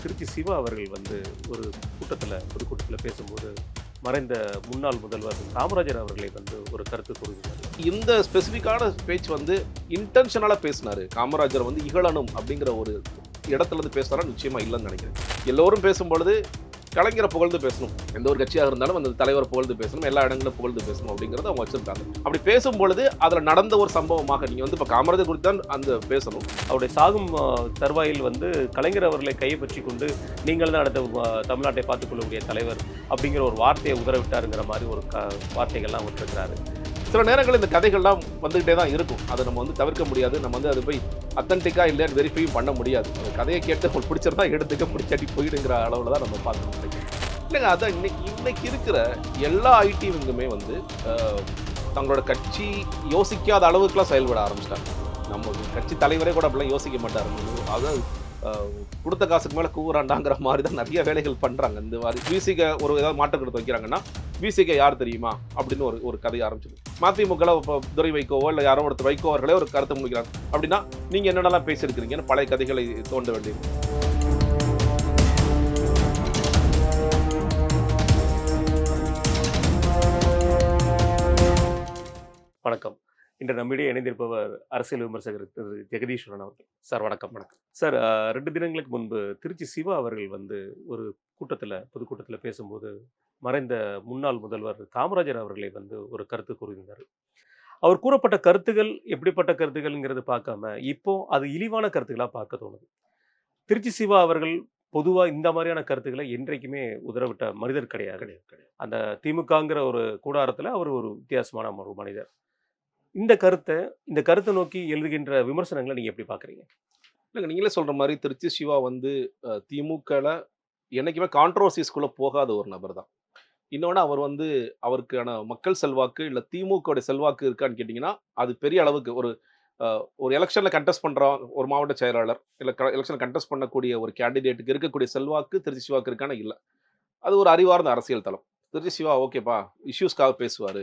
திருச்சி சிவா அவர்கள் ஒரு பொதுக்கூட்டத்தில் பேசும்போது மறைந்த முன்னாள் முதல்வர் காமராஜர் அவர்களை ஒரு கருத்து கூறுகிறார். இந்த ஸ்பெசிஃபிக்கான பேச்சு இன்டென்ஷனலா பேசினாரு. காமராஜர் இகழணும் அப்படிங்கிற ஒரு இடத்துல இருந்து பேசுறாரா நிச்சயமா இல்லைன்னு நினைக்கிறேன். எல்லோரும் பேசும்பொழுது கலைஞரை புகழ்ந்து பேசணும். எந்த ஒரு கட்சியாக இருந்தாலும் அந்த தலைவரை புகழ்ந்து பேசணும், எல்லா இடங்களும் புகழ்ந்து பேசணும் அப்படிங்கிறத அவங்க வச்சிருக்காங்க. அப்படி பேசும்பொழுது அதுல நடந்த ஒரு சம்பவமாக நீங்க இப்ப காமராஜர் குறித்து தான் அந்த பேசணும். அவருடைய சாகும் தருவாயில் கலைஞர் அவர்களை கைப்பற்றி கொண்டு நீங்கள் தான் அடுத்த தமிழ்நாட்டை பார்த்துக்கொள்ளக்கூடிய தலைவர் அப்படிங்கிற ஒரு வார்த்தையை உதறவிட்டாருங்கிற மாதிரி ஒரு வார்த்தைகள்லாம் விட்டுருக்கிறாரு. சில நேரங்களில் இந்த கதைகள்லாம் வந்துகிட்டே தான் இருக்கும். அதை நம்ம தவிர்க்க முடியாது. நம்ம அது போய் அத்தன்டிக்கா இல்லைன்னு வெரிஃபையும் பண்ண முடியாது. அந்த கதையை கேட்டு உங்களுக்கு பிடிச்சிருந்தா எடுத்துக்க, பிடிச்சாட்டி போயிடுங்கிற அளவில் தான் நம்ம பார்க்கணும். இல்லைங்க, அதான் இன்னைக்கு இருக்கிற எல்லா ஐடிவிங்குமே தங்களோட கட்சி யோசிக்காத அளவுக்குலாம் செயல்பட ஆரம்பிச்சிட்டாங்க. நம்ம கட்சி தலைவரே கூட அப்படிலாம் யோசிக்க மாட்டார். அதாவது கொடுத்த காசுக்கு மேலே கூறாண்டாங்கிற மாதிரி தான் நிறைய வேலைகள் பண்ணுறாங்க. இந்த மாதிரி விசிக ஒரு ஏதாவது மாற்றக்கருத்து வைக்கிறாங்கன்னா விசிக யார் தெரியுமா அப்படின்னு ஒரு கதையை ஆரம்பிச்சிடும். மதிமுகவில் இப்போ துரை வைகோவோ இல்லை யாரோ ஒருத்தர் வைகோ அவர்களே ஒரு கருத்தை முடிக்கிறாங்க அப்படின்னா நீங்கள் என்னென்னலாம் பேசியிருக்கிறீங்கன்னு பழைய கதைகளை தோண்ட வேண்டியது. வணக்கம். இன்று நம்மிடையே இணைந்திருப்பவர் அரசியல் விமர்சகர் திரு ஜெகதீஸ்வரன் அவர்கள். சார் வணக்கம். வணக்கம் சார். 2 தினங்களுக்கு முன்பு திருச்சி சிவா அவர்கள் ஒரு பொதுக்கூட்டத்தில் பேசும்போது மறைந்த முன்னாள் முதல்வர் காமராஜர் அவர்களை ஒரு கருத்து கூறுகிறார். அவர் கூறப்பட்ட கருத்துகள் எப்படிப்பட்ட கருத்துகள்ங்கிறது பார்க்காம இப்போ அது இழிவான கருத்துக்களாக பார்க்க தோணுது. திருச்சி சிவா அவர்கள் பொதுவாக இந்த மாதிரியான கருத்துக்களை என்றைக்குமே உதறவிட்ட மனிதர் கிடையாது. அந்த திமுகங்கிற ஒரு கூடாரத்தில் அவர் ஒரு வித்தியாசமான ஒரு மனிதர். இந்த கருத்தை நோக்கி எழுதுகின்ற விமர்சனங்களை நீங்க எப்படி பாக்குறீங்க? இல்லைங்க, நீங்களே சொல்ற மாதிரி திருச்சி சிவா திமுகல என்னைக்குமே கான்ட்ரோவர்சிஸ்குள்ள போகாத ஒரு நபர் தான். இன்னொன்று அவர் அவருக்கான மக்கள் செல்வாக்கு இல்லை திமுக செல்வாக்கு இருக்கான்னு கேட்டிங்கன்னா அது பெரிய அளவுக்கு ஒரு எலெக்ஷனில் கண்டெஸ்ட் பண்ணுற ஒரு மாவட்ட செயலாளர் இல்லை எலெக்ஷனில் கண்டெஸ்ட் பண்ணக்கூடிய ஒரு கேண்டிடேட்டுக்கு இருக்கக்கூடிய செல்வாக்கு திருச்சி சிவாக்கு இருக்கான இல்லை. அது ஒரு அறிவார்ந்த அரசியல் தளம். திருச்சி சிவா ஓகேப்பா இஷ்யூஸ்க்காக பேசுவார்.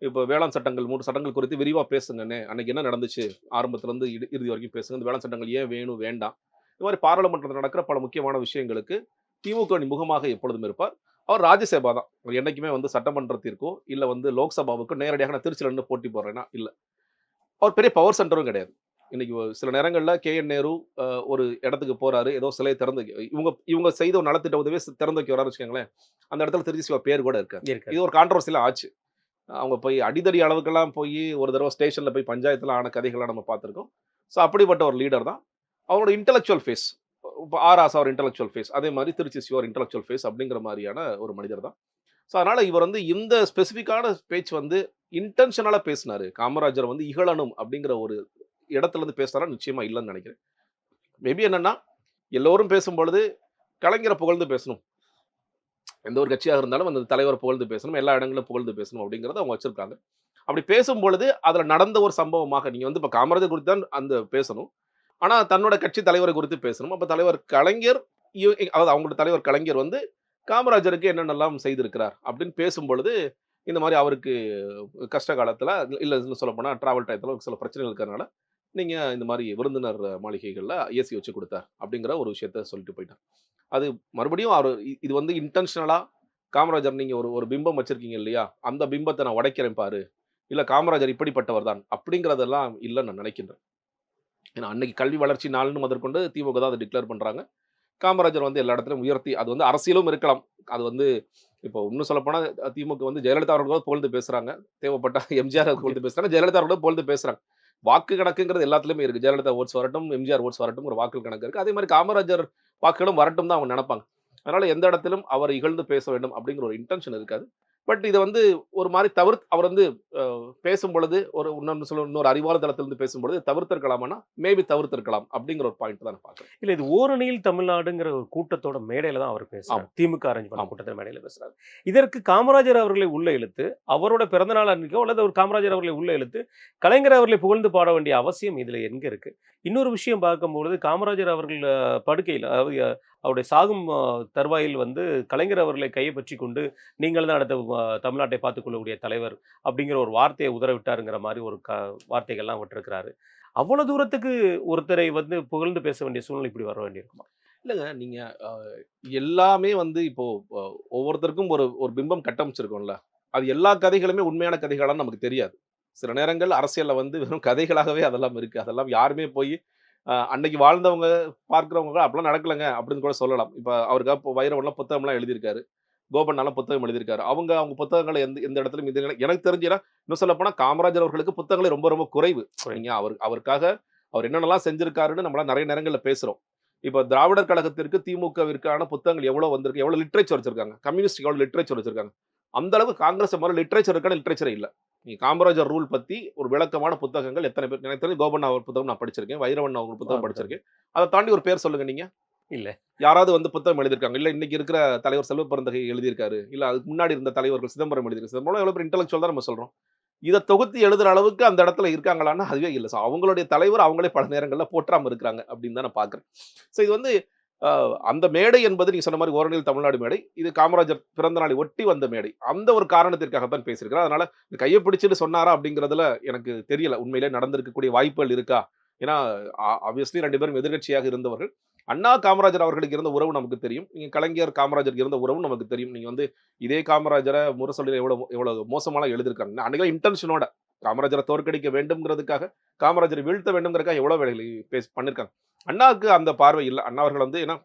இப்போ வேளாண் சட்டங்கள் 3 சட்டங்கள் குறித்து விரிவாக பேசுங்கண்ணே, அன்னைக்கு என்ன நடந்துச்சு ஆரம்பத்துலேருந்து இறுதி வரைக்கும் பேசுங்க, இந்த வேளாண் சட்டங்கள் ஏன் வேணும் வேண்டாம், இந்த மாதிரி பாராளுமன்றத்தில் நடக்கிற பல முக்கியமான விஷயங்களுக்கு திமுக முகமாக எப்பொழுதும் இருப்பார். அவர் ராஜ்யசபா தான். அவர் என்றைக்குமே சட்டமன்றத்திற்கோ இல்லை லோக்சபாவுக்கோ நேரடியாக நான் திருச்சியில் இருந்து போட்டி போடுறேன்னா இல்லை. அவர் பெரிய பவர் சென்டரும் கிடையாது. இன்னைக்கு சில நேரங்களில் KN நேரு ஒரு இடத்துக்கு போறாரு, ஏதோ சிலையை திறந்து இவங்க செய்த ஒரு நலத்திட்ட உதவி திறந்து வைக்க வரான்னு வச்சுக்கோங்களேன், அந்த இடத்துல திருச்சி சிவா பேர் கூட இருக்காரு. இது ஒரு கான்ட்ரவர்சியில் ஆச்சு. அவங்க போய் அடிதடி அளவுக்கெல்லாம் போய் ஒரு தடவை ஸ்டேஷனில் போய் பஞ்சாயத்தில் ஆன கதைகள்லாம் நம்ம பார்த்துருக்கோம். ஸோ அப்படிப்பட்ட ஒரு லீடர் தான். அவரோட இன்டெலெக்சுவல் ஃபேஸ், இப்போ ஆராசா ஒரு இன்டெலெக்சுவல் ஃபேஸ், அதே மாதிரி திருச்சி சிவா ஒரு இன்டெலெக்சுவல் ஃபேஸ் அப்படிங்கிற மாதிரியான ஒரு மனிதர் தான். ஸோ அதனால் இவர் இந்த ஸ்பெசிஃபிக்கான பேச்சு இன்டென்ஷனலாக பேசினார். காமராஜர் இகழணும் அப்படிங்கிற ஒரு இடத்துல இருந்து பேசுகிறாரா நிச்சயமா இல்லைன்னு நினைக்கிறேன். மேபி என்னன்னா எல்லோரும் பேசும்பொழுது கலைஞரை புகழ்ந்து பேசணும், எந்த ஒரு கட்சியாக இருந்தாலும் அந்த தலைவரை புகழ்ந்து பேசணும், எல்லா இடங்களும் புகழ்ந்து பேசணும் அப்படிங்கிறத அவங்க வச்சிருக்காங்க. அப்படி பேசும்பொழுது அதுல நடந்த ஒரு சம்பவமாக நீங்க இப்போ காமராஜர் குறித்து தான் அந்த பேசணும், ஆனா தன்னோட கட்சி தலைவரை குறித்து பேசணும். அப்ப தலைவர் கலைஞர் அதாவது அவங்களோட தலைவர் கலைஞர் காமராஜருக்கு என்னென்னலாம் செய்திருக்கிறார் அப்படின்னு பேசும்பொழுது இந்த மாதிரி அவருக்கு கஷ்ட காலத்துல இல்லை சொல்ல போனா டிராவல் டயத்துல சில பிரச்சனைகள் இருக்கிறதுனால நீங்க இந்த மாதிரி விருந்தினர் மாளிகைகள்ல ஏசி வச்சு கொடுத்தார் அப்படிங்கிற ஒரு விஷயத்த சொல்லிட்டு போயிட்டார். அது மறுபடியும் அவர் இது இன்டென்ஷனலா காமராஜர் நீங்க ஒரு பிம்பம் வச்சிருக்கீங்க இல்லையா, அந்த பிம்பத்தை நான் உடைக்கிறேன் பாரு, இல்ல காமராஜர் இப்படிப்பட்டவர் தான் அப்படிங்கிறதெல்லாம் இல்லைன்னு நான் நினைக்கின்றேன். ஏன்னா அன்னைக்கு கல்வி வளர்ச்சி நாள்னு முதற்கொண்டு திமுக தான் அதை டிக்ளேர் பண்றாங்க. காமராஜர் எல்லா இடத்துலையும் உயர்த்தி அது அரசியலும் இருக்கலாம். அது இப்போ இன்னும் சொல்ல போனா திமுக ஜெயலலிதா அவர்களோட புகழ்ந்து பேசுறாங்க, தேவைப்பட்ட எம்ஜிஆர் புகழ்ந்து பேசுறாங்க, ஜெயலலிதா அவர்களோட புகழ்ந்து பேசுறாங்க. வாக்கு கணக்குங்கிறது எல்லாத்துலயுமே இருக்கு. ஜெயலலிதா ஓட்ஸ் வரட்டும், எம்ஜிஆர் ஓட்ஸ் வரட்டும், ஒரு வாக்கு கணக்கு இருக்கு. அதே மாதிரி காமராஜர் வாக்குகளும் வரட்டும் தான் அவங்க நினைப்பாங்க. அதனால எந்த இடத்திலும் அவர் இகழ்ந்து பேச வேண்டும் அப்படிங்கிற ஒரு இன்டென்ஷன் இருக்காது. பட் இதை ஒரு மாதிரி அவர் பேசும் பொழுது இன்னொரு அறிவாளர் தளத்திலிருந்து பேசும்பொழுது தவிர்த்திருக்கலாம்னா மேபி தவிர்த்திருக்கலாம் அப்படிங்கிற ஒரு பாயிண்ட் தான் நான் பார்க்குறேன். இல்ல, இது ஓரணியில் தமிழ்நாடுங்கிற ஒரு கூட்டத்தோட மேடையில தான் அவர் பேசுறாரு. திமுக அரேஞ்ச் பண்ண கூட்டத்தில் மேடையில பேசுறாரு. இதற்கு காமராஜர் அவர்களை உள்ள இழுத்து அவரோட பிறந்தநாள் அன்றைக்கோ அல்லது ஒரு காமராஜர் அவர்களை உள்ள இழுத்து கலைஞர் அவர்களை புகழ்ந்து பாட வேண்டிய அவசியம் இதுல எங்க இருக்கு? இன்னொரு விஷயம் பார்க்கும்பொழுது காமராஜர் அவர்கள் படுக்கையில், அதாவது அவருடைய சாகும் தருவாயில் கலைஞர் அவர்களை கைப்பற்றி கொண்டு நீங்கள் தான் அடுத்த தமிழ்நாட்டை பார்த்துக்கொள்ளக்கூடிய தலைவர் அப்படிங்கிற ஒரு வார்த்தையை உதறவிட்டாருங்கிற மாதிரி ஒரு வார்த்தைகள்லாம் விட்டுருக்கிறாரு. அவ்வளவு தூரத்துக்கு ஒருத்தரை புகழ்ந்து பேச வேண்டிய சூழ்நிலை இப்படி வர வேண்டியிருக்குமா? இல்லங்க நீங்க எல்லாமே வந்து இப்போ அ ஒவ்வொருத்தருக்கும் ஒரு ஒரு பிம்பம் கட்டமைச்சிருக்கோம்ல. அது எல்லா கதைகளுமே உண்மையான கதைகளான்னு நமக்கு தெரியாது. சில நேரங்கள் அரசியல்ல வந்து வெறும் கதைகளாகவே அதெல்லாம் இருக்கு. அதெல்லாம் யாருமே போய் அன்னைக்கு வாழ்ந்தவங்க, பார்க்கிறவங்க அப்படிலாம் நடக்கலங்க அப்படின்னு கூட சொல்லலாம். இப்ப அவருக்கா இப்போ வைரவன்லாம் புத்தகம்லாம் எழுதியிருக்காரு. கோபண்ணாலாம் புத்தகம் எழுதியிருக்காரு. அவங்க புத்தகங்கள எந்த எந்த இடத்துலயும் இது எனக்கு தெரிஞ்சுனா, இன்னும் சொல்லப்போனா காமராஜர் அவர்களுக்கு புத்தகங்களே ரொம்ப ரொம்ப குறைவு. குறைவு. நீங்க அவருக்காக அவர் என்னென்னலாம் செஞ்சிருக்காருன்னு நம்மலாம் நெறைய நேரங்கள்ல பேசுறோம். இப்ப திராவிடர் கழகத்திற்கு, திமுகவிற்கான புத்தகங்கள் எவ்வளோ வந்திருக்கு? எவ்வளோ லிட்ரேச்சர் வச்சிருக்காங்க? கம்யூனிஸ்ட்க்கு எவ்வளோ லிட்ரேச்சர் வச்சிருக்காங்க? அந்த அளவு காங்கிரஸ் மாரி லிட்ரேச்சருக்கான லிட்ரேச்சரே இல்ல. நீங்க காமராஜர் ரூல் பத்தி ஒரு விளக்கமான புத்தகங்கள் எத்தன பேர் எனக்கு தெரிஞ்சு கோபண்ணா அவர் புத்தகம் நான் படிச்சிருக்கேன். வைரவன் அவங்க புத்தகம் புத்தகம். படிச்சிருக்கேன். அத தாண்டி ஒரு பேர் சொல்லுங்க நீங்க. இல்ல. யாராவது வந்து புத்தகம் எழுதியிருக்காங்க. இல்ல இன்னைக்கு இருக்கிற தலைவர் செல்வ பெருந்தகை எழுதியிருக்காரு. இல்ல அதுக்கு முன்னாடி இருந்த தலைவர்கள் சிதம்பரம் எழுதியிருக்காரு. சிதம்பரம் எவ்வளோ பெரிய இன்டலெக்சுவல் தான் நம்ம சொல்றோம். இத தொகுத்து எழுதுற அளவுக்கு அந்த இடத்துல இருக்காங்களான்னா, அதுவே இல்ல. அவங்களுடைய தலைவர் அவங்களே பல நேரங்கள்ல போற்றாம இருக்கிறாங்க அப்படின்னு தான் நான் பார்க்கிறேன். இது வந்து அ அந்த மேடை என்பது நீங்க சொன்ன மாரி ஓரணியில் தமிழ்நாடு மேடை. இது காமராஜர் பிறந்த நாளை ஒட்டி வந்த மேடை. அந்த ஒரு காரணத்திற்காக தான் பேசியிருக்கிறார். அதனால இந்த கைய பிடிச்சுட்டு சொன்னாரா அப்படிங்கிறதுல எனக்கு தெரியல. உண்மையிலே நடந்திருக்கக்கூடிய வாய்ப்புகள் இருக்கா? ஏன்னா ஆப்வியஸ்லி 2 பேரும் எதிர்க்கட்சியாக இருந்தவர்கள். அண்ணா, காமராஜர் அவர்களுக்கு இருந்த உறவு நமக்கு தெரியும். நீங்க கலைஞர், காமராஜருக்கு இருந்த உறவும் நமக்கு தெரியும். நீங்க வந்து இதே காமராஜர முரசொலியில எவ்வளவு மோசமாலாம் எழுதியிருக்காங்க. அன்னைக்கெல்லாம் இன்டென்ஷனோட காமராஜர தோற்கடிக்க வேண்டும்ங்கிறதுக்காக, காமராஜரை வீழ்த்த வேண்டும்ங்கிறதுக்காக எவ்வளவு வேலைகள் பண்ணியிருக்காங்க. அண்ணாவுக்கு அந்த பார்வை இல்ல. அண்ணா அவர்கள் வந்து ஏன்னா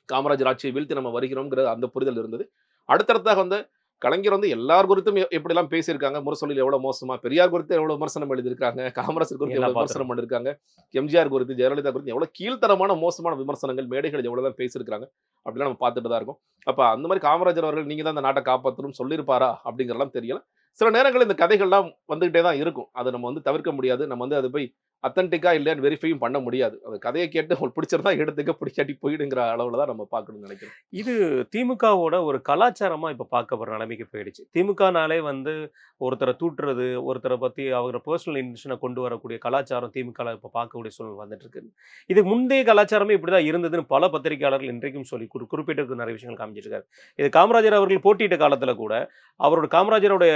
காமராஜர் ஆட்சியை வீழ்த்தி நம்ம வருகிறோம்ங்கிற அந்த புரிதல் இருந்தது. அடுத்தடுத்தாக வந்து கலைஞர் வந்து எல்லார் குறித்தும் எப்படிலாம் பேசியிருக்காங்க. முரசொலியில எவ்வளவு மோசமா, பெரியார் குறித்து எவ்வளவு விமர்சனம் எழுதியிருக்காங்க. காமராஜர் குறித்து எல்லாம் எவ்வளவு விமர்சனம் பார்த்துருக்கோம். பண்ணியிருக்காங்க. எம்ஜிஆர் குறித்து, ஜெயலலிதா குறித்து எவ்வளவு கீழ்த்தரமான, மோசமான விமர்சனங்கள் மேடைகள் எவ்வளவுதான் பேசியிருக்காங்க. அப்படிலாம் நம்ம பார்த்துட்டு தான் இருக்கோம். அப்ப அந்த மாரி காமராஜர் அவர்கள் நீங்க தான் இந்த நாட்ட காப்பாத்தணும்னு சொல்லியிருப்பாரா? அப்படிங்கிறதெல்லாம் தெரியல. சில நேரங்கள்ல இந்த கதைகள்லாம் வந்துகிட்டே தான் இருக்கும். அத நம்ம வந்து தவிர்க்க முடியாது. நம்ம வந்து அத போய் அத்தன்டிக்கா இல்லையான்னு வெரிஃபையும் பண்ண முடியாது. அந்த கதைய கேட்டு உங்களுக்கு பிடிச்சிருந்தா எடுத்துக்க, பிடிக்காட்டி போயிடுங்கிற அளவுல தான் நம்ம பார்க்கணும்னு நெனைக்கிறேன். இது திமுகவோட ஒரு கலாச்சாரமா இப்ப பார்க்கப்படுற நிலைமைக்கு போயிடுச்சு. திமுகனாலே வந்து ஒருத்தர தூற்றுறது, ஒருத்தர பத்தி அவர பெர்சனல் இன்டென்ஷன கொண்டு வரக்கூடிய கலாச்சாரம் திமுகல இப்ப பார்க்கக்கூடிய சூழல் வந்துட்டு இருக்கு. இதுக்கு முந்தைய கலாச்சாரமே இப்படிதான் இருந்ததுன்னு பல பத்திரிகையாளர்கள் இன்றைக்கும் சொல்லி குறிப்பிட்டு நிறைய விஷயங்கள் காமிச்சிருக்காரு. இது காமராஜர் அவர்கள் போட்டியிட்ட காலத்துல கூட அவரோட காமராஜருடைய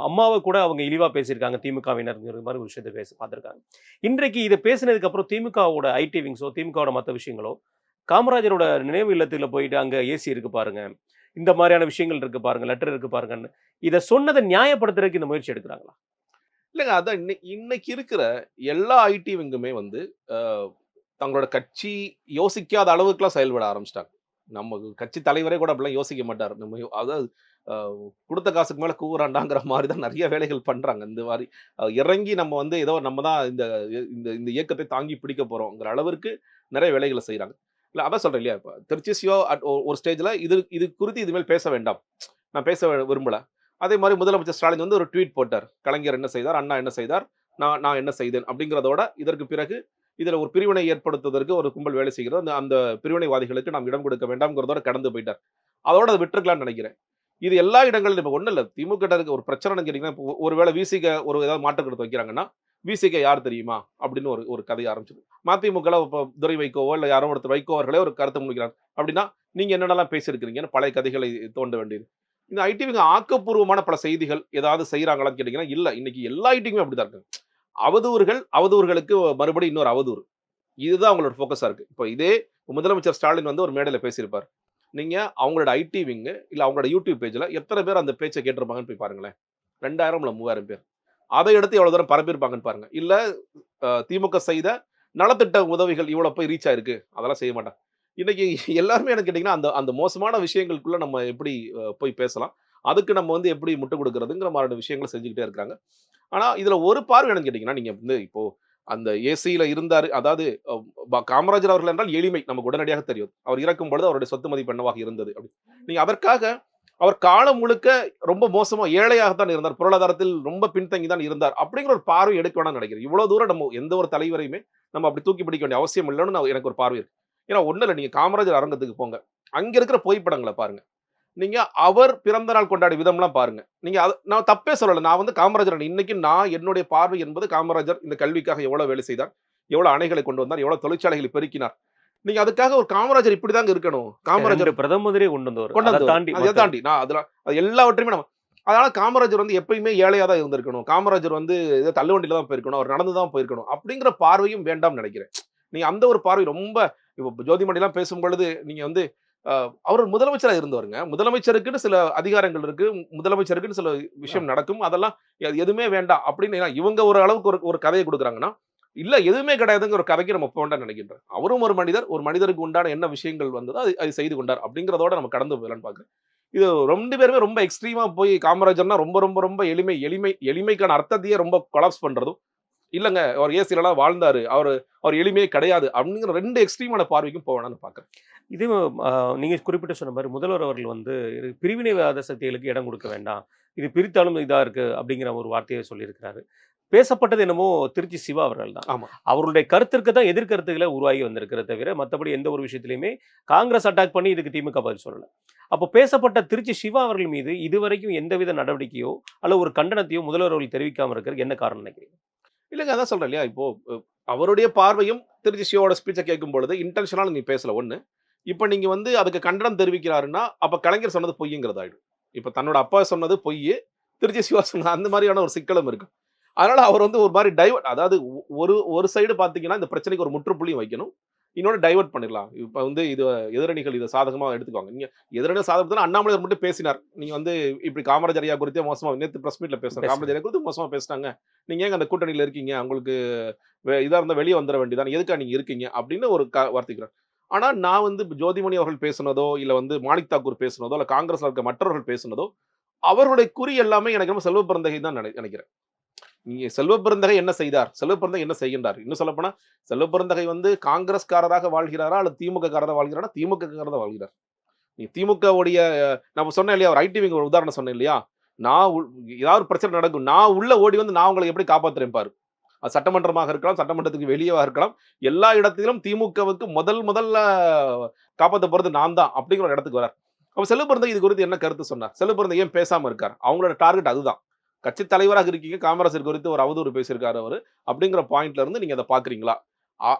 அம்மாவ கூட அவங்க இழிவா பேசியிருக்காங்க திமுகவினர்ங்கிற மாரி ஒரு விஷயத்த பார்த்திருக்காங்க. இன்றைக்கு இத பேசினதுக்கு அப்புறம் திமுகவோட ஐடி விங்ஸோ, திமுகவோட மத்த விஷயங்களோ காமராஜரோட நினைவு இல்லத்துல போயிட்டு அங்க ஏசி இருக்கு பாருங்க. இந்த மாரியான விஷயங்கள் இருக்கு பாருங்க. லெட்டர் இருக்கு பாருங்கன்னு. இத சொன்னத நியாயப்படுத்துறதுக்கு இந்த முயற்சி எடுக்குறாங்களா? இல்லங்க அதான் இன்னைக்கு இருக்கிற எல்லா ஐடி விங்குமே வந்து அ தங்களோட கட்சி யோசிக்காத அளவுக்குலாம் செயல்பட ஆரம்பிச்சுட்டாங்க. நம்ம கட்சி தலைவரே கூட அப்படிலாம் யோசிக்க மாட்டாரு. அதாவது அ குடுத்த காசுக்கு மேல கூவுறான்டாங்கிற மாரி தான் நெறைய வேலைகள் பண்றாங்க. இந்த மாரி இறங்கி நம்ம வந்து ஏதோ நம்ம தான் இந்த இந்த இந்த இயக்கத்தை தாங்கி பிடிக்க போறோம்ங்கிற அளவிற்கு நெறைய வேலைகள செய்றாங்க. இல்ல அதான் சொல்றேன் இல்லையா? இப்ப திருச்சி சிவா ஒரு ஸ்டேஜ்ல இது குறித்து இனிமேல் பேச வேண்டாம். நான் பேச விரும்பல. அதே மாரி முதலமைச்சர் ஸ்டாலின் வந்து ஒரு ட்வீட் போட்டார். கலைஞர் என்ன செய்தார்? அண்ணா என்ன செய்தார்? நான் நான் என்ன செய்தேன்? அப்படிங்கிறதோட இதற்கு பிறகு இதுல ஒரு பிரிவினை ஏற்படுத்துவதற்கு ஒரு கும்பல் வேலை செய்கிறது. அந்த அந்த பிரிவினைவாதிகளுக்கு நாம் இடம் கொடுக்க வேண்டாம்ங்கிறதோட கடந்து போயிட்டார். அதோட அத விட்டுருக்கலாம்னு நெனைக்கிறேன். இது எல்லா இடங்களிலும் இப்ப ஒண்ணும் இல்ல. திமுக கிட்ட இருக்க ஒரு பிரச்சனைன்னு கேட்டீங்கன்னா, இப்போ ஒருவேளை விசிக ஏதாவது மாற்று கருத்து வைக்கிறாங்கன்னா, விசிக யார் தெரியுமா? அப்படின்னு ஒரு ஒரு கதைய ஆரம்பிச்சது. மதிமுகல இப்ப துரை வைகோவோ, இல்ல யாரோ ஒருத்தர் வைகோ அவர்களே ஒரு கருத்து முன்வைக்கிறாங்க. அப்படின்னா, நீங்க என்னென்னலாம் பேசியிருக்கிறீங்கன்னு பழைய கதைகளை தோண்ட வேண்டியது. இந்த ஐடிவிங்க ஆக்கப்பூர்வமான பல செய்திகள் ஏதாவது செய்றாங்களான்னு கேட்டீங்கன்னா, இல்ல. இன்னைக்கு எல்லா ஐடிக்குமே அப்படித்தான் இருக்காங்க. அவதூறுகள், அவதூறுகளுக்கு மறுபடியும் இன்னொரு அவதூறு. இதுதான் அவங்களோட ஃபோக்கஸா இருக்கு. இப்ப இதே முதலமைச்சர் ஸ்டாலின் வந்து ஒரு மேடையில பேசியிருப்பார். நீங்க அவங்களோட ஐடி விங்கு, இல்ல அவங்களோட யூடியூப் பேஜ்ல எத்தன பேர் அந்த பேச்ச கேட்டிருப்பாங்கன்னு போய் பாருங்களேன். 2000 இல்ல 3000 பேர். அதை எடுத்து எவ்வளவு தூரம் பரப்பியிருப்பாங்கன்னு பாருங்க. இல்ல திமுக செய்த நலத்திட்ட உதவிகள் இவ்வளவு போய் ரீச் ஆயிருக்கு. அதெல்லாம் செய்ய மாட்டாங்க. இன்னைக்கு எல்லாருமே எனக்கு கேட்டீங்கன்னா, அந்த அந்த மோசமான விஷயங்களுக்குள்ள நம்ம எப்படி போய் பேசலாம்? அதுக்கு நம்ம வந்து எப்படி முட்டுக் குடுக்குறதுங்கிற மாரியான விஷயங்கள செஞ்சுகிட்டே இருக்காங்க. ஆனா, இதுல ஒரு பார்வை என்னன்னு கேட்டீங்கன்னா, நீங்க வந்து இப்போ அந்த ஏசியில இருந்தாரு. அதாவது அ காமராஜர் அவர்கள் என்றால் எளிமை. நமக்கு உடனடியாக தெரியும். அவர் இறக்கும் பொழுது அவருடைய சொத்து மதிப்பு என்னவாக இருந்தது அப்படி. நீங்க அதற்காக அவர் காலம் முழுக்க ரொம்ப மோசமா ஏழையாக தான் இருந்தார். பொருளாதாரத்தில் ரொம்ப பின்தங்கி தான் இருந்தார். அப்படிங்கிற ஒரு பார்வை எடுக்க வேணாம்னு நினைக்கிறேன். இவ்வளவு தூரம் நம்ம எந்த ஒரு தலைவரையுமே நம்ம அப்படி தூக்கி பிடிக்க வேண்டிய அவசியம் இல்லன்னு எனக்கு ஒரு பார்வை இருக்கு. ஏன்னா ஒண்ணும் இல்ல. நீங்க காமராஜர் அரங்கத்துக்கு போங்க. அங்க இருக்கிற புகைப்படங்கள பாருங்க. நீங்க அவர் பிறந்த நாள் கொண்டாடிய விதம்லாம் பாருங்க. நீங்க நான் தப்பே சொல்லல. நான் வந்து காமராஜர் இன்னைக்கு நான் என்னுடைய பார்வை என்பது காமராஜர் இந்த கல்விக்காக எவ்வளவு வேலை செய்தார்? எவ்வளவு அணைகளை கொண்டு வந்தார்? எவ்வளவு தொழிற்சாலைகளை பெருக்கினார்? நீங்க அதுக்காக ஒரு காமராஜர் இப்படிதாங்க இருக்கணும். 2 காமராஜர் பிரதம மந்திரியே கொண்டு வந்தவரு. கொண்டு அத வந்தவர். தாண்டி அத தாண்டி நான் அது எல்லாவற்றையுமே நம்ம அதனால காமராஜர் வந்து எப்பயுமே ஏழையா தான் இருந்திருக்கணும். காமராஜர் வந்து ஏதோ தள்ளுவண்டில தான் போயிருக்கணும். அவர் நடந்து தான் போயிருக்கணும். அப்படிங்கிற பார்வையும் வேண்டாம்னு நெனைக்கிறேன். நீங்க அந்த ஒரு பார்வை ரொம்ப இப்போ ஜோதிமணிலாம் பேசும் பொழுது நீங்க வந்து அவர் முதலமைச்சரா இருந்தவருங்க. முதலமைச்சருக்குன்னு சில அதிகாரங்கள் இருக்கு. முதலமைச்சருக்குன்னு சில ஆ. விஷயம் நடக்கும். அதெல்லாம் எதுவுமே வேண்டாம் அப்படின்னு இவங்க ஒரு அளவுக்கு ஒரு ஒரு கதைய குடுக்குறாங்கன்னா, இல்ல எதுவுமே கிடையாதுங்கிற ஒரு கதைக்கு நம்ம போ வேண்டாம்னு நினைக்கின்றேன். அவரும் ஒரு மனிதர். ஒரு மனிதருக்கு உண்டான என்ன விஷயங்கள் வந்ததோ அதை செய்து கொண்டார் அப்படிங்கிறதோட நம்ம கடந்து போயிடலாம்ன்னு பார்க்கிறேன். இது 2 பேருமே ரொம்ப எக்ஸ்ட்ரீமா போய் காமராஜர்னா ரொம்ப ரொம்ப ரொம்ப எளிமைக்கான அர்த்தத்தையே ரொம்ப கொலாப்ஸ் பண்றதும், இல்லங்க அவர் ஏசிலலாம் வாழ்ந்தாரு. அவர் எளிமையே கிடையாது அப்படிங்கிற 2 எக்ஸ்ட்ரீமான பார்வைக்கும் போ வேணாம்னு பார்க்கிறேன். இதே அ நீங்க குறிப்பிட்டு சொன்ன மாரி முதல்வர் அவர்கள் வந்து பிரிவினைவாத சக்திகளுக்கு இடம் கொடுக்க வேண்டாம். இது பிரித்தாளும் இதா இருக்கு அப்படிங்கிற ஒரு வார்த்தைய சொல்லியிருக்கிறாரு. பேசப்பட்டது என்னமோ திருச்சி சிவா அவர்கள் தான். ஆமா. அவருடைய கருத்திற்கு தான் எதிர்கருத்துக்களே உருவாகி வந்திருக்கிறத தவிர, மத்தபடி எந்த ஒரு விஷயத்திலயுமே காங்கிரஸ் அட்டாக் பண்ணி இதுக்கு திமுக பதில் சொல்லல. அப்போ பேசப்பட்ட திருச்சி சிவா அவர்கள் மீது இதுவரைக்கும் எந்தவித நடவடிக்கையோ, அல்ல ஒரு கண்டனத்தையோ முதல்வர் அவர்கள் தெரிவிக்காம இருக்கிறதுக்கு என்ன காரணம் நினைக்கிறீங்க? இல்லங்க அதான் சொல்றேன் இல்லையா? இப்போ அவருடைய பார்வையும் திருச்சி சிவாவோட ஸ்பீச்ச கேட்கும் பொழுது இன்டென்ஷனலா நீ பேசல 1. இப்ப நீங்க வந்து அதுக்கு கண்டனம் தெரிவிக்கிறாருன்னா, அப்ப கலைஞர் சொன்னது பொய்ங்கிறது ஆயிடும். இப்ப தன்னோட அப்பா சொன்னது பொய்யு, திருச்சி சிவா சொன்ன அந்த மாரியான ஒரு சிக்கலும் இருக்கு. அதனால அவர் வந்து ஒரு மாரி அதாவது ஒரு ஒரு சைடு பார்த்தீங்கன்னா, இந்த பிரச்சனைக்கு ஒரு முற்றுப்புள்ளியும் வைக்கணும். இன்னொன்னு டைவர்ட் பண்ணிடலாம். இப்ப வந்து இது எதிரணிகள் இத சாதகமா எடுத்துக்குவாங்க. நீங்க எதிரணிகள் சாதகத்துல அண்ணாமலையார் மட்டும் பேசினார். நீங்க வந்து இப்படி காமராஜர் ஐயா குறித்தே மோசமா நேத்து பிரஸ் மீட்ல பேசுனார். பேசுங்க. காமராஜர் ஐயா குறித்து மோசமா பேசினாங்க. நீங்க ஏங்க அந்த கூட்டணியில இருக்கீங்க? உங்களுக்கு இதா இருந்தா வெளிய வந்துர வேண்டியதுதானே. எதுக்கா நீங்க இருக்கீங்க? அப்படின்னு ஒரு வார்த்தைக்கிறார். ஆனா நான் வந்து ஜோதிமணி அவர்கள் பேசுனதோ, இல்ல வந்து மாணிக் தாக்கூர் பேசுனதோ, இல்ல காங்கிரஸ்ல இருக்க மற்றவர்கள் பேசுனதோ, அவர்களுடைய குறி எல்லாமே எனக்கு என்னமோ செல்வ பிறந்தகை தான் நெனைக்கிறேன். நீங்க செல்வ பெருந்தகை என்ன செய்தார்? செல்வ பெருந்தகை என்ன செய்கின்றார்? இன்னும் சொல்லப்போனா, செல்வ பெருந்தகை வந்து காங்கிரஸ்காரராக வாழ்கிறாரா? அல்லது திமுக காரரா வாழ்கிறாரா? திமுக காரரா தான் வாழ்கிறார். நீங்க திமுக உடைய நம்ம சொன்னேன் இல்லையா? ஒரு ஐடி விங் ஒரு உதாரணம் சொன்னேன் இல்லையா? நான் ஏதாவது ஒரு பிரச்சனை நடக்கும். நான் உள்ள ஓடி வந்து நான் உங்கள எப்படி காப்பாத்துறேன் பாரு. அது சட்டமன்றமாக இருக்கலாம், சட்டமன்றத்துக்கு வெளியவா இருக்கலாம். எல்லா இடத்திலும் திமுகவுக்கு முதல்ல காப்பாத்த போறது நான் தான். அப்படிங்கிற ஒரு இடத்துக்கு வரார். அப்ப செல்வ பெருந்தகை இது குறித்து என்ன கருத்து சொன்னார்? செல்வ பெருந்தகை ஏன் பேசாம இருக்கார்? அவங்களோட டார்கெட் அதுதான். கட்சி தலைவராக இருக்கீங்க. காமராஜர் குறித்து ஒரு அவதூறு பேசியிருக்காரு அவரு. அப்படிங்கிற பாயிண்ட்ல இருந்து நீங்க அத பார்க்கிறீங்களா?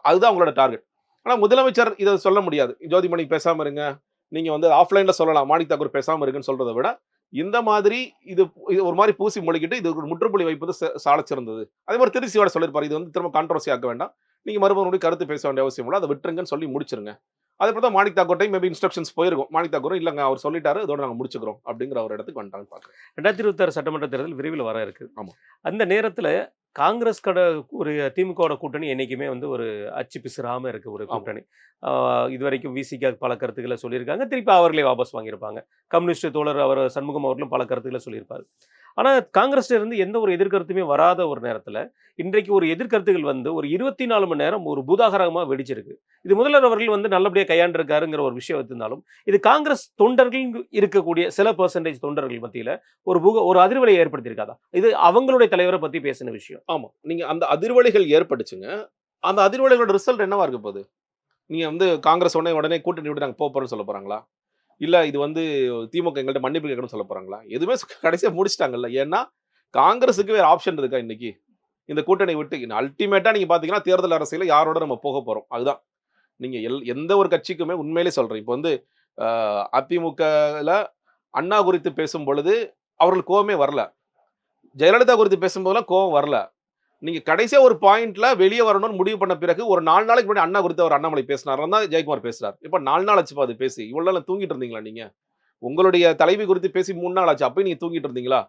அதுதான் உங்களோட டார்கெட். ஆனா முதலமைச்சர் இத சொல்ல முடியாது. ஜோதிமணி பேசாம இருங்க. நீங்க வந்து ஆஃப்லைன்ல சொல்லலாம். மாணிக் தாக்கூர் பேசாம இருங்கன்னு சொல்றத விட, இந்த மாதிரி இது இது ஒரு மாரி பூசி மொழிகிட்டு இதுக்கு ஒரு முற்றுப்புள்ளி வைப்பது சாலச் சிறந்தது. அதே மாரி திருச்சி சிவா சொல்லியிருப்பாரு. இது வந்து திரும்ப கான்ட்ரோவர்சி ஆக்க வேண்டாம். நீங்க மறுபடியும் கருத்து பேச வேண்டிய அவசியம் இல்ல. அத விட்டுருங்கன்னு சொல்லி முடிச்சிருங்க. அதேபோல தான் மாணிக் தாக்கூர்ட்டயும் மேபி இன்ஸ்ட்ரக்ஷன்ஸ் போயிருக்கும். மாணிக் தாக்கூரும் இல்லங்க அவர் சொல்லிட்டாரு. இதோட நாங்க முடிச்சுக்கிறோம். அப்படிங்கிற ஒரு இடத்துக்கு வந்துட்டாங்கன்னு பார்க்கிறேன். 2026 சட்டமன்ற தேர்தல் விரைவில் வர இருக்கு. ஆமா. அந்த நேரத்துல காங்கிரஸ் ஒரு திமுகவோட கூட்டணி என்னைக்குமே வந்து ஒரு அச்சு பிசுறாம இருக்கு ஒரு ஆமா. கூட்டணி. இதுவரைக்கும் விசிக பல கருத்துக்கள சொல்லியிருக்காங்க. திருப்பி அவர்களே வாபஸ் வாங்கியிருப்பாங்க. கம்யூனிஸ்ட் தோழர் சண்முகம் அவர்களும் பல கருத்துக்கள சொல்லியிருப்பாரு. ஆனா காங்கிரஸ்ல இருந்து எந்த ஒரு எதிர்க்கருத்துமே வராத ஒரு நேரத்துல, இன்றைக்கு ஒரு எதிர்க்கருத்துகள் வந்து ஒரு 24 மணி நேரம் ஒரு பூதாகரமா வெடிச்சிருக்கு. இது முதல்வர் அவர்கள் வந்து நல்லபடியா கையாண்டிருக்காருங்கிற ஒரு விஷயம் இருந்தாலும், இது காங்கிரஸ் தொண்டர்கள் இருக்கக்கூடிய சில பெர்சன்டேஜ் தொண்டர்கள் மத்தியில ஒரு அதிர்வலையை ஏற்படுத்தியிருக்காதா? இது அவங்களுடைய தலைவர பத்தி பேசின விஷயம். ஆமா. நீங்க அந்த அதிர்வலைகள் ஏற்பட்டுச்சுங்க. அந்த அதிர்வலைகளோட ரிசல்ட் என்னவா இருக்க போது? நீங்க வந்து காங்கிரஸ் உடனே கூட்டணி விட்டு நாங்க போறோம்ன்னு சொல்ல போறாங்களா? இல்ல இது வந்து திமுக எங்கள்ட்ட மன்னிப்பு கேட்கணும்னு சொல்ல போறாங்களா? எதுவுமே கடைசியா முடிச்சுட்டாங்கல்ல. ஏன்னா, காங்கிரஸுக்கு வேற ஆப்ஷன் இருக்கா இன்னைக்கு? இந்த கூட்டணி விட்டு அல்டிமேட்டா நீங்க பார்த்தீங்கன்னா, தேர்தல் அரசியல்ல யாரோட நம்ம போக போறோம்? அதுதான். நீங்க எந்த ஒரு கட்சிக்குமே உண்மையிலேயே சொல்றேன். இப்ப வந்து அதிமுகல அண்ணா குறித்து பேசும் பொழுது அவர்களுக்கு கோவமே வரல. ஜெயலலிதா குறித்து பேசும்போதெல்லாம் கோவம் வரல. நீங்க கடைசியா ஒரு பாயிண்ட்ல வெளிய வரணும்னு முடிவு பண்ண பிறகு, ஒரு 4 நாளைக்கு முன்னாடி அண்ணா குறித்து அவர் அண்ணாமலை பேசினாருன்னு தான் ஜெயக்குமார் பேசுறாரு. எப்ப 4 நாள் ஆச்சுப்பா அது பேசி. இவ்வளவு நாள் தூங்கிட்டு இருந்தீங்களா நீங்க? உங்களுடைய தலைவி குறித்து பேசி 3 நாள் ஆச்சு. அப்பயும் நீங்க தூங்கிட்டு இருந்தீங்களா?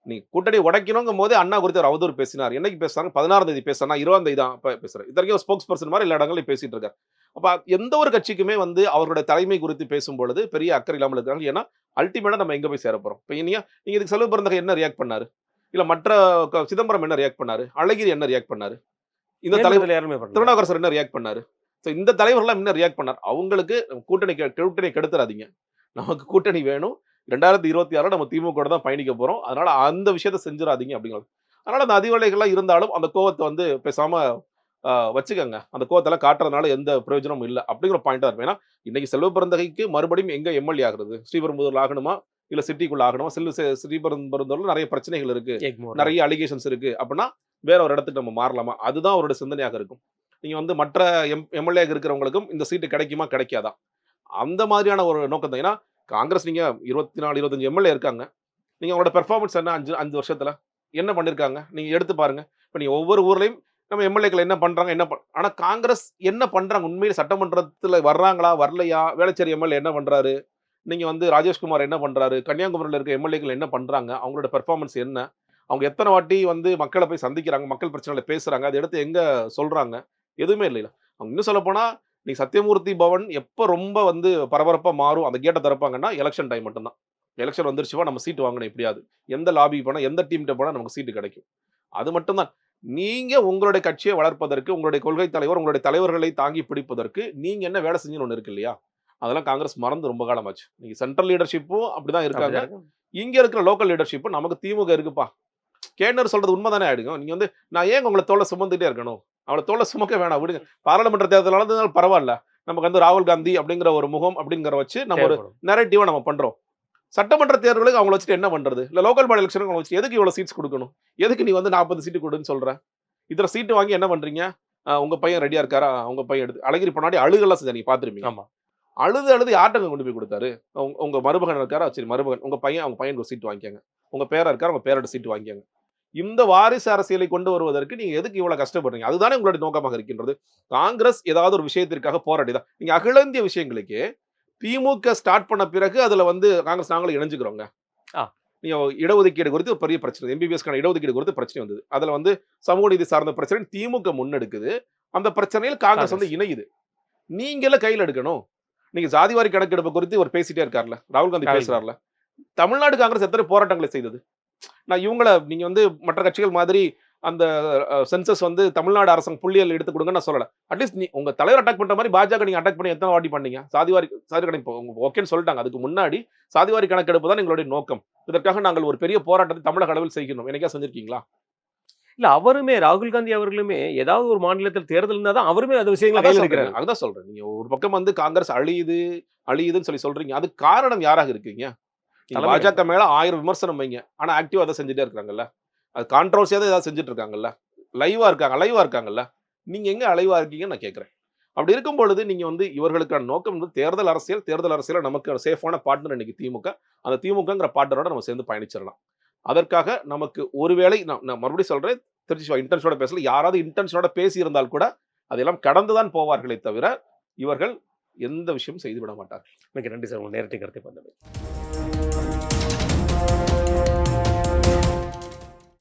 நீங்க கூட்டணி உடைக்கணுங்கும்போதே அண்ணா குறித்து ஒரு அவதூறு பேசினார். என்னைக்கு பேசுனாங்க? 16ஆம் தேதி பேசுனா 20ஆம் தேதி தான் பேசுறாரு. இத்தனைக்கும் ஒரு ஸ்போக்ஸ் பெர்சன் மாரி எல்லா இடங்கள்லயும் பேசிட்டு இருக்காரு. அப்ப எந்த ஒரு கட்சிக்குமே வந்து அவர்களுடைய தலைமை குறித்து பேசும்பொழுது பெரிய அக்கறை இல்லாமல் இருக்காங்க. ஏன்னா, அல்டிமேட்டா நம்ம எங்க போய் சேரப்போறோம்? இப்ப நீங்க இதுக்கு செல்வ பிறந்தகை என்ன ரியாக்ட் பண்ணாரு? இல்ல மற்ற சிதம்பரம் என்ன ரியாக்ட் பண்ணாரு? அழகிரி என்ன ரியாக்ட் பண்ணாரு? இந்த தலைவர் தேர்ந்தெடுத்ததுல யாருமே பண்ணல. திருநாவுக்கரசர் என்ன ரியாக்ட் பண்ணாரு? சோ இந்த தலைவர்கள்லாம் என்ன ரியாக்ட் பண்ணார்? அவங்களுக்கு கூட்டணி கெடுத்துறாதீங்க. நமக்கு கூட்டணி வேணும். 2026ல நம்ம திமுகவோட தான் பயணிக்க போறோம். அதனால அந்த விஷயத்த செஞ்சுறாதீங்க அப்படிங்கிறது. அதனால அந்த அதிர்வலைகள்லாம் இருந்தாலும் அந்த கோவத்த வந்து பேசாம வச்சுக்கங்க. அந்த கோவத்தெல்லாம் காட்டுறதுனால எந்த பிரயோஜனமும் இல்ல. அப்படிங்கிற பாயிண்ட்டா இருக்கும். ஏன்னா, இன்னைக்கு செல்வ பிறந்தகைக்கு மறுபடியும் எங்க எம்எல்ஏ ஆகுறது? ஸ்ரீபெரும்புதூர்ல ஆகணுமா? இல்ல சிட்டிக்குள்ள ஆகணுமா? ஸ்ரீபெரும்புதூர்ல நெறைய பிரச்சனைகள் இருக்கு. எக்மோர். நெறைய அலிகேஷன்ஸ் இருக்கு. அப்படின்னா, வேற ஒரு இடத்துக்கு நம்ம மாறலாமா? அதுதான் அவருடைய சிந்தனையாக இருக்கும். நீங்க வந்து மற்ற எம்எல்ஏ இருக்கிறவங்களுக்கும் இந்த சீட்டு கிடைக்குமா? கிடைக்காதா? அந்த மாதிரியான ஒரு நோக்கம் தான். ஏன்னா, காங்கிரஸ் நீங்க 24, 25 எம்எல்ஏ இருக்காங்க. நீங்க உங்களோட பெர்ஃபார்மன்ஸ் என்ன 5 வருஷத்துல? என்ன பண்ணியிருக்காங்க? நீங்க எடுத்து பாருங்க. இப்ப நீங்க ஒவ்வொரு ஊர்லயும் நம்ம எம்எல்ஏக்கள் என்ன பண்றாங்க ஆனா காங்கிரஸ் என்ன பண்றாங்க உண்மையில சட்டமன்றத்துல வர்றாங்களா வரலையா? வேளச்சேரி எம்எல்ஏ என்ன பண்றாரு? நீங்க வந்து ராஜேஷ்குமார் என்ன பண்றாரு? கன்னியாகுமரியில இருக்க எம்எல்ஏக்கள் என்ன பண்றாங்க? அவங்களோட பெர்ஃபார்மன்ஸ் என்ன? அவங்க எத்தனை வாட்டி வந்து மக்கள போய் சந்திக்கிறாங்க? மக்கள் பிரச்சனைகள பேசுறாங்க. அத எடுத்து எங்க சொல்றாங்க? எதுவுமே இல்லைல. அவங்க இன்னும் சொல்லப்போனா, நீ சத்தியமூர்த்தி பவன் எப்ப ரொம்ப வந்து பரபரப்பா மாறும், அந்த கேட்ட திறப்பாங்கன்னா, எலக்ஷன் டைம் மட்டும் தான். எலக்ஷன் வந்துருச்சுப்பா நம்ம சீட் வாங்கணும் எப்படியாவது. எந்த லாபிக்கு போனா, எந்த டீம்ட்ட போனா நமக்கு சீட் கிடைக்கும். அது மட்டும் தான். நீங்க உங்களுடைய கட்சியை வளர்ப்பதற்கு, உங்களுடைய கொள்கை தலைவர், உங்களுடைய தலைவர்களை தாங்கி பிடிப்பதற்கு, நீங்க என்ன வேலை செஞ்சீங்கன்னு ஒண்ணு இருக்கு இல்லையா? அதெல்லாம் காங்கிரஸ் மறந்து ரொம்ப காலமாச்சு. நீங்க சென்ட்ரல் லீடர்ஷிப்பும் அப்படிதான் இருக்காங்க. அப்படிதான் இருக்கு. இங்க இருக்கிற லோக்கல் லீடர்ஷிப்பும் நமக்கு திமுக இருக்குப்பா. கேன்னர் சொல்றது உண்மைதானே ஆயிடுங்க. நீங்க வந்து நான் ஏன் உங்கள தோள்ல சுமந்துட்டே இருக்கணும்? அவள தோள்ல சுமக்க வேணாம் விடுங்க. பாராளுமன்ற தேர்தல் நடந்ததுனால பரவால்ல. நமக்கு வந்து ராகுல் காந்தி அப்படிங்கிற ஒரு முகம் அப்படிங்கிற வச்சு நம்ம ஒரு தேவைப்படும். நரேட்டிவா நம்ம பண்றோம். சட்டமன்ற தேர்தலுக்கு அவங்கள வச்சுட்டு என்ன பண்றது? இல்ல லோக்கல் பாடி எலக்ஷனுக்கு அவங்கள வச்சு எதுக்கு இவ்வளவு சீட்ஸ் குடுக்கணும்? எதுக்கு நீ வந்து 40 சீட்டு குடுன்னு சொல்ற? இதுல சீட்டு வாங்கி என்ன பண்றீங்க? உங்க பையன் ரெடியா இருக்காரா? உங்க பையன் எடுத்து அழகிரி பொன்னாடி அழுகலாம் செஞ்சா நீங்க பார்த்திருப்பீங்க. ஆமா. அழுது அழுது யார்ட்டங்க கொண்டு போய் குடுத்தாரு? உங்க மருமகன் இருக்காரா? சரி மருமகன். உங்க பையன், அவங்க பையனுக்கு ஒரு சீட் வாங்கிக்கங்க. உங்க பேரன் இருக்காரு, உங்க பேரன்ட்ட சீட் வாங்கிக்கங்க. இந்த வாரிசு அரசியலை கொண்டு வருவதற்கு நீங்க எதுக்கு இவ்வளவு கஷ்டப்படுறீங்க? அதுதானே உங்களுடைய நோக்கமாக இருக்கின்றது. காங்கிரஸ் ஏதாவது ஒரு விஷயத்திற்காக போராடிதான். நீங்க அகில இந்திய விஷயங்களுக்கு திமுக ஸ்டார்ட் பண்ண பிறகு அதுல வந்து காங்கிரஸ் நாங்களும் இணைஞ்சுக்கிறோங்க. ஆ. நீங்க இடஒதுக்கீடு குறித்து ஒரு பெரிய பிரச்சனை. எம்பிபிஎஸ்க்கான இடஒதுக்கீடு குறித்து பிரச்சனை வந்தது. அதுல வந்து சமூக நீதி சார்ந்த பிரச்சனை திமுக முன்னெடுக்குது. அந்த பிரச்சனையில் காங்கிரஸ் வந்து இணையுது. நீங்களே கையில எடுக்கணும். நீங்க ஜாதிவாரி கணக்கெடுப்பு குறித்து இவர் பேசிட்டே இருக்கார்ல. ராகுல் காந்தி பேசுறார்ல. தமிழ்நாடு காங்கிரஸ் எத்தனை போராட்டங்களை செய்தது? நான் இவங்கள நீங்க வந்து மற்ற கட்சிகள் மாதிரி அந்த சென்சஸ் வந்து தமிழ்நாடு அரசாங்கம் புள்ளியியல் எடுத்து கொடுங்கன்னு நான் சொல்லல. அட்லீஸ்ட் உங்க தலைவர் அட்டாக் பண்ற மாதிரி பாஜக நீங்க அட்டாக் பண்ணி எத்தனை வாட்டி பண்ணீங்க? சாதிவாரி கணக்கு ஓகேன்னு சொல்லிட்டாங்க. அதுக்கு முன்னாடி சாதிவாரி கணக்கெடுப்பு தான் எங்களுடைய நோக்கம். இதற்காக நாங்கள் ஒரு பெரிய போராட்டத்தை தமிழக அளவில் செய்கிறோம். என்னைக்கா செஞ்சிருக்கீங்களா? இல்ல அவருமே ராகுல் காந்தி அவர்களுமே ஏதாவது ஒரு மாநிலத்தில் தேர்தல் இருந்தா தான் அவருமே அந்த விஷயங்களை கையில் எடுக்கிறாரு. அதுதான் சொல்றேன். நீங்க ஒரு பக்கம் வந்து காங்கிரஸ் அழியுதுன்னு சொல்லி சொல்றீங்க. அதுக்கு காரணம் யாராக இருக்கீங்க? பாஜக மேல 1000 விமர்சனம் வைங்க. ஆனா ஆக்டிவா அதை செஞ்சுட்டே இருக்காங்கல்ல. அது கான்ட்ரோவர்சியா தான் ஏதாவது செஞ்சுட்டு இருக்காங்கல்ல. அலைவா இருக்காங்கல்ல. நீங்க எங்க அலைவா இருக்கீங்கன்னு நான் கேட்கிறேன். அப்படி இருக்கும் பொழுது நீங்க வந்து இவர்களுக்கான நோக்கம் வந்து தேர்தல் அரசியல் நமக்கு சேஃபான பார்ட்னர் இன்னைக்கு திமுக. அந்த திமுகங்கிற பார்ட்னரோட நம்ம சேர்ந்து பயணிச்சிடலாம். அதற்காக நமக்கு ஒருவேளை நான் மறுபடியும் சொல்றேன், திருச்சி இன்டென்ஷனோட பேசல. யாராவது இன்டென்ஷனோட பேசி இருந்தால் கூட அதெல்லாம் கடந்துதான் போவார்களே தவிர இவர்கள் எந்த விஷயமும் செய்து விட மாட்டார்கள். மிக நன்றி சார் உங்கள் நேரத்தை கருத்தை பண்ணது.